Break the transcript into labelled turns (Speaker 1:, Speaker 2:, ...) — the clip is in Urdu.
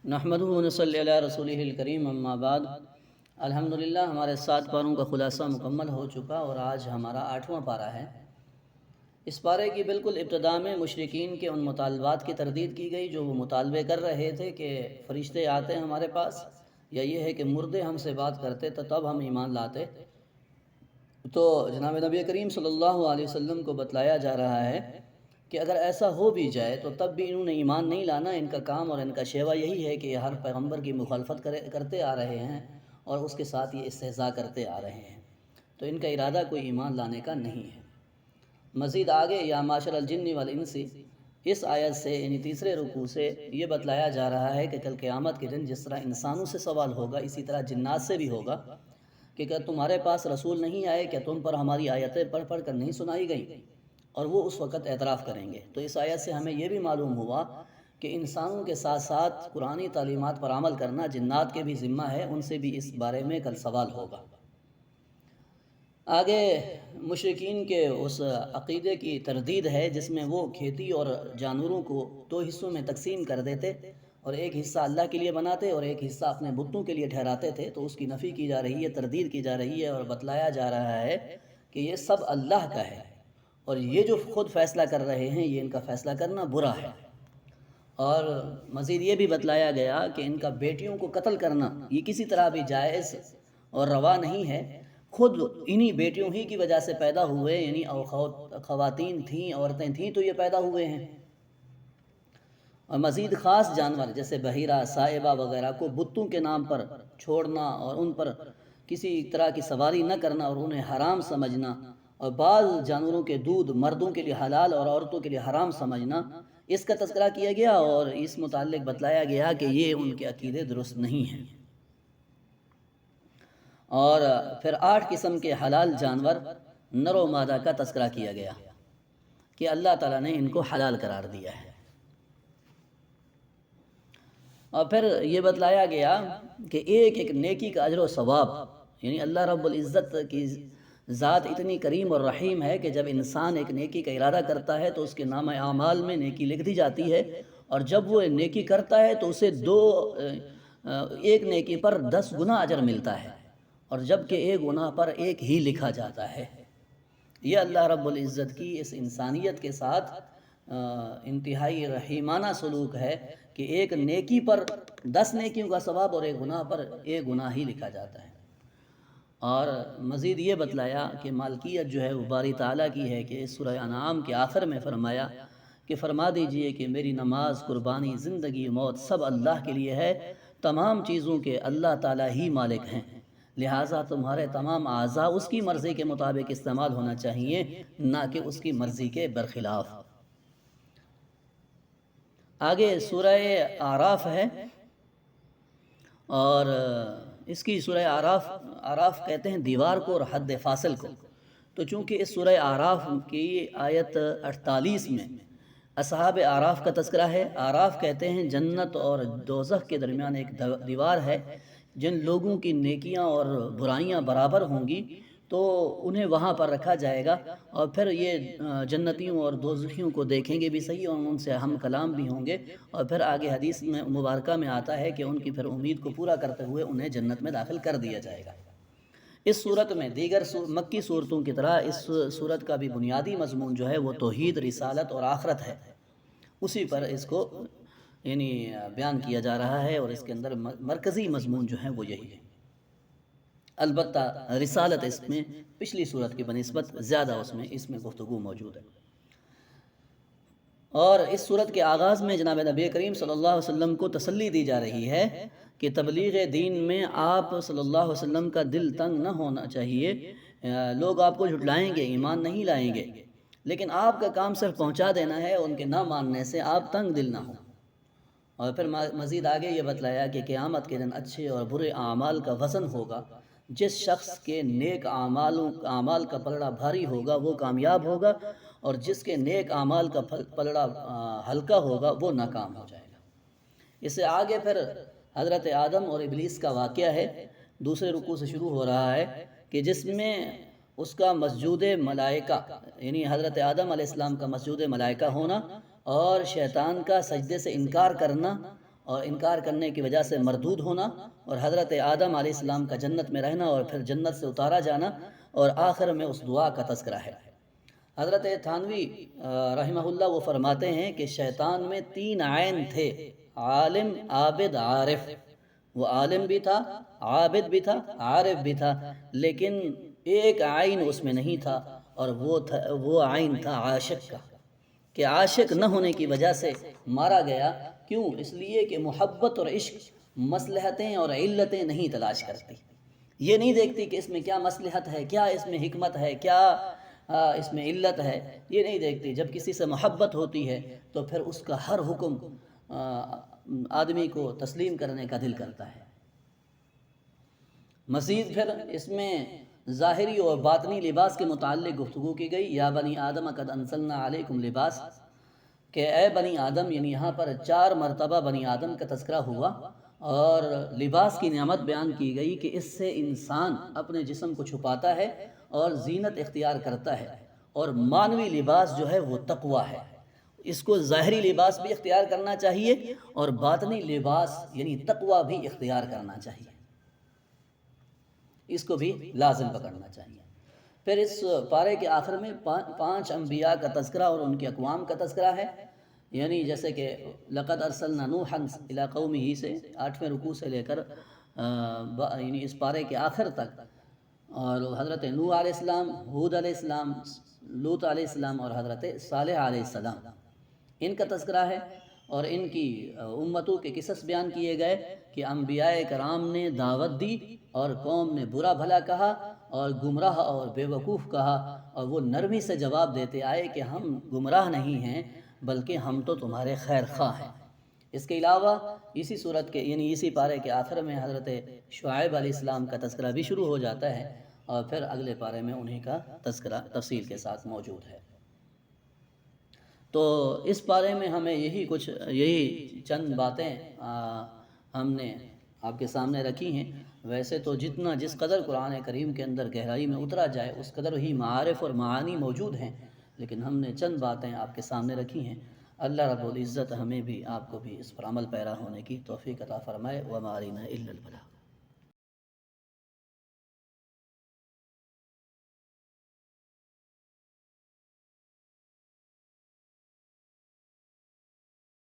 Speaker 1: نحمدہ و نصلی علی رسولہ الکریم اما بعد۔ الحمدللہ ہمارے 7 پاروں کا خلاصہ مکمل ہو چکا اور آج ہمارا 8واں پارہ ہے۔ اس پارے کی بالکل ابتدا میں مشرکین کے ان مطالبات کی تردید کی گئی جو وہ مطالبے کر رہے تھے کہ فرشتے آتے ہیں ہمارے پاس، یا یہ ہے کہ مردے ہم سے بات کرتے تو تب ہم ایمان لاتے۔ تو جناب نبی کریم صلی اللہ علیہ وسلم کو بتلایا جا رہا ہے کہ اگر ایسا ہو بھی جائے تو تب بھی انہوں نے ایمان نہیں لانا۔ ان کا کام اور ان کا شیوہ یہی ہے کہ یہ ہر پیغمبر کی مخالفت کرتے آ رہے ہیں اور اس کے ساتھ یہ استہزاء کرتے آ رہے ہیں، تو ان کا ارادہ کوئی ایمان لانے کا نہیں ہے۔ مزید آگے یا معاشر الجن والانس، اس آیت سے یعنی تیسرے رکوع سے یہ بتلایا جا رہا ہے کہ کل قیامت کے دن جس طرح انسانوں سے سوال ہوگا اسی طرح جنات سے بھی ہوگا کہ کیا تمہارے پاس رسول نہیں آئے، کیا تم پر ہماری آیتیں پڑھ پڑھ کر نہیں سنائی گئیں؟ اور وہ اس وقت اعتراف کریں گے۔ تو اس آیت سے ہمیں یہ بھی معلوم ہوا کہ انسانوں کے ساتھ ساتھ قرآنی تعلیمات پر عمل کرنا جنات کے بھی ذمہ ہے، ان سے بھی اس بارے میں کل سوال ہوگا۔ آگے مشرکین کے اس عقیدے کی تردید ہے جس میں وہ کھیتی اور جانوروں کو 2 حصوں میں تقسیم کر دیتے اور ایک حصہ اللہ کے لیے بناتے اور ایک حصہ اپنے بتوں کے لیے ٹھہراتے تھے۔ تو اس کی نفی کی جا رہی ہے، تردید کی جا رہی ہے اور بتلایا جا رہا ہے کہ یہ سب اللہ کا ہے اور یہ جو خود فیصلہ کر رہے ہیں یہ ان کا فیصلہ کرنا برا ہے۔ اور مزید یہ بھی بتلایا گیا کہ ان کا بیٹیوں کو قتل کرنا یہ کسی طرح بھی جائز اور روا نہیں ہے۔ خود انہی بیٹیوں ہی کی وجہ سے پیدا ہوئے، یعنی خواتین تھیں، عورتیں تھیں تو یہ پیدا ہوئے ہیں۔ اور مزید خاص جانور جیسے بحیرہ، صائبہ وغیرہ کو بتوں کے نام پر چھوڑنا اور ان پر کسی طرح کی سواری نہ کرنا اور انہیں حرام سمجھنا، اور بعض جانوروں کے دودھ مردوں کے لیے حلال اور عورتوں کے لیے حرام سمجھنا، اس کا تذکرہ کیا گیا اور اس متعلق بتلایا گیا کہ یہ ان کے عقیدے درست نہیں ہیں۔ اور پھر 8 قسم کے حلال جانور نر و مادہ کا تذکرہ کیا گیا کہ اللہ تعالیٰ نے ان کو حلال قرار دیا ہے۔ اور پھر یہ بتلایا گیا کہ ایک ایک نیکی کا اجر و ثواب، یعنی اللہ رب العزت کی ذات اتنی کریم اور رحیم ہے کہ جب انسان ایک نیکی کا ارادہ کرتا ہے تو اس کے نامہ اعمال میں نیکی لکھ دی جاتی ہے، اور جب وہ نیکی کرتا ہے تو اسے ایک نیکی پر 10 گنا اجر ملتا ہے، اور جب کہ ایک گناہ پر 1 ہی لکھا جاتا ہے۔ یہ اللہ رب العزت کی اس انسانیت کے ساتھ انتہائی رحیمانہ سلوک ہے کہ ایک نیکی پر 10 نیکیوں کا ثواب اور ایک گناہ پر 1 گناہ ہی لکھا جاتا ہے۔ اور مزید یہ بتلایا کہ مالکیت جو ہے وہ باری تعالیٰ کی ہے کہ اس سورہ انعام کے آخر میں فرمایا کہ فرما دیجئے کہ میری نماز، قربانی، زندگی، موت سب اللہ کے لیے ہے، تمام چیزوں کے اللہ تعالیٰ ہی مالک ہیں، لہٰذا تمہارے تمام اعضاء اس کی مرضی کے مطابق استعمال ہونا چاہیے، نہ کہ اس کی مرضی کے برخلاف۔ آگے سورہ اعراف ہے اور اس کی سورہ اعراف کہتے ہیں دیوار کو اور حد فاصل کو۔ تو چونکہ اس سورہ اعراف کی آیت 48 میں اصحاب اعراف کا تذکرہ ہے۔ اعراف کہتے ہیں جنت اور دوزخ کے درمیان ایک دیوار ہے، جن لوگوں کی نیکیاں اور برائیاں برابر ہوں گی تو انہیں وہاں پر رکھا جائے گا، اور پھر یہ جنتیوں اور دوزخیوں کو دیکھیں گے بھی صحیح اور ان سے ہم کلام بھی ہوں گے، اور پھر آگے حدیث میں مبارکہ میں آتا ہے کہ ان کی پھر امید کو پورا کرتے ہوئے انہیں جنت میں داخل کر دیا جائے گا۔ اس صورت میں دیگر مکی صورتوں کی طرح اس صورت کا بھی بنیادی مضمون جو ہے وہ توحید، رسالت اور آخرت ہے، اسی پر اس کو یعنی بیان کیا جا رہا ہے، اور اس کے اندر مرکزی مضمون جو ہے وہ یہی ہے۔ البتہ رسالت اس میں پچھلی صورت کی بنسبت زیادہ اس میں گفتگو موجود ہے۔ اور اس صورت کے آغاز میں جناب نبی کریم صلی اللہ علیہ وسلم کو تسلی دی جا رہی ہے کہ تبلیغ دین میں آپ صلی اللہ علیہ وسلم کا دل تنگ نہ ہونا چاہیے۔ لوگ آپ کو جھٹلائیں گے، ایمان نہیں لائیں گے، لیکن آپ کا کام صرف پہنچا دینا ہے، ان کے نہ ماننے سے آپ تنگ دل نہ ہوں۔ اور پھر مزید آگے یہ بتلایا کہ قیامت کے دن اچھے اور برے اعمال کا وزن ہوگا، جس شخص کے نیک اعمال کا پلڑا بھاری ہوگا وہ کامیاب ہوگا، اور جس کے نیک اعمال کا پلڑا ہلکا ہوگا وہ ناکام ہو جائے گا۔ اس سے آگے پھر حضرت آدم اور ابلیس کا واقعہ ہے، دوسرے رکوع سے شروع ہو رہا ہے کہ جس میں اس کا مسجود ملائکہ یعنی حضرت آدم علیہ السلام کا مسجود ملائکہ ہونا اور شیطان کا سجدے سے انکار کرنا اور انکار کرنے کی وجہ سے مردود ہونا، اور حضرت آدم علیہ السلام کا جنت میں رہنا اور پھر جنت سے اتارا جانا، اور آخر میں اس دعا کا تذکرہ ہے۔ حضرت تھانوی رحمہ اللہ وہ فرماتے ہیں کہ شیطان میں 3 عین تھے: عالم، عابد، عارف۔ وہ عالم بھی تھا، عابد بھی تھا، عارف بھی تھا، لیکن ایک عین اس میں نہیں تھا، اور وہ عین تھا عاشق کا، کہ عاشق نہ ہونے کی وجہ سے مارا گیا۔ کیوں؟ اس لیے کہ محبت اور عشق مصلحتیں اور علتیں نہیں تلاش کرتی، یہ نہیں دیکھتی کہ اس میں کیا مصلحت ہے، کیا اس میں حکمت ہے، کیا اس میں علت ہے، یہ نہیں دیکھتی۔ جب کسی سے محبت ہوتی ہے تو پھر اس کا ہر حکم آدمی کو تسلیم کرنے کا دل کرتا ہے۔ مزید پھر اس میں ظاہری اور باطنی لباس کے متعلق گفتگو کی گئی۔ یا بنی آدم قد انزلنا علیکم لباس، کہ اے بنی آدم، یعنی یہاں پر 4 مرتبہ بنی آدم کا تذکرہ ہوا، اور لباس کی نعمت بیان کی گئی کہ اس سے انسان اپنے جسم کو چھپاتا ہے اور زینت اختیار کرتا ہے، اور مانوی لباس جو ہے وہ تقویٰ ہے۔ اس کو ظاہری لباس بھی اختیار کرنا چاہیے اور باطنی لباس یعنی تقویٰ بھی اختیار کرنا چاہیے، اس کو بھی لازم پکڑنا چاہیے۔ پھر اس پارے کے آخر میں 5 انبیاء کا تذکرہ اور ان کے اقوام کا تذکرہ ہے، یعنی جیسے کہ لقد ارسلنا نوحا الی قومہ سے 8ویں رکوع سے لے کر یعنی اس پارے کے آخر تک، اور حضرت نوح علیہ السلام، ہود علیہ السلام، لوط علیہ السلام اور حضرت صالح علیہ السلام، ان کا تذکرہ ہے، اور ان کی امتوں کے قصص بیان کیے گئے کہ انبیاء کرام نے دعوت دی اور قوم نے برا بھلا کہا اور گمراہ اور بے وقوف کہا، اور وہ نرمی سے جواب دیتے آئے کہ ہم گمراہ نہیں ہیں بلکہ ہم تو تمہارے خیر خواہ ہیں۔ اس کے علاوہ اسی صورت کے یعنی اسی پارے کے آخر میں حضرت شعیب علیہ السلام کا تذکرہ بھی شروع ہو جاتا ہے، اور پھر اگلے پارے میں انہی کا تذکرہ تفصیل کے ساتھ موجود ہے۔ تو اس پارے میں ہمیں یہی چند باتیں ہم نے آپ کے سامنے رکھی ہیں۔ ویسے تو جس قدر قرآن کریم کے اندر گہرائی میں اترا جائے اس قدر ہی معارف اور معانی موجود ہیں، لیکن ہم نے چند باتیں آپ کے سامنے رکھی ہیں۔ اللہ رب العزت ہمیں بھی آپ کو بھی اس پر عمل پیرا ہونے کی توفیق عطا فرمائے۔ وما علینا الا البلاغ۔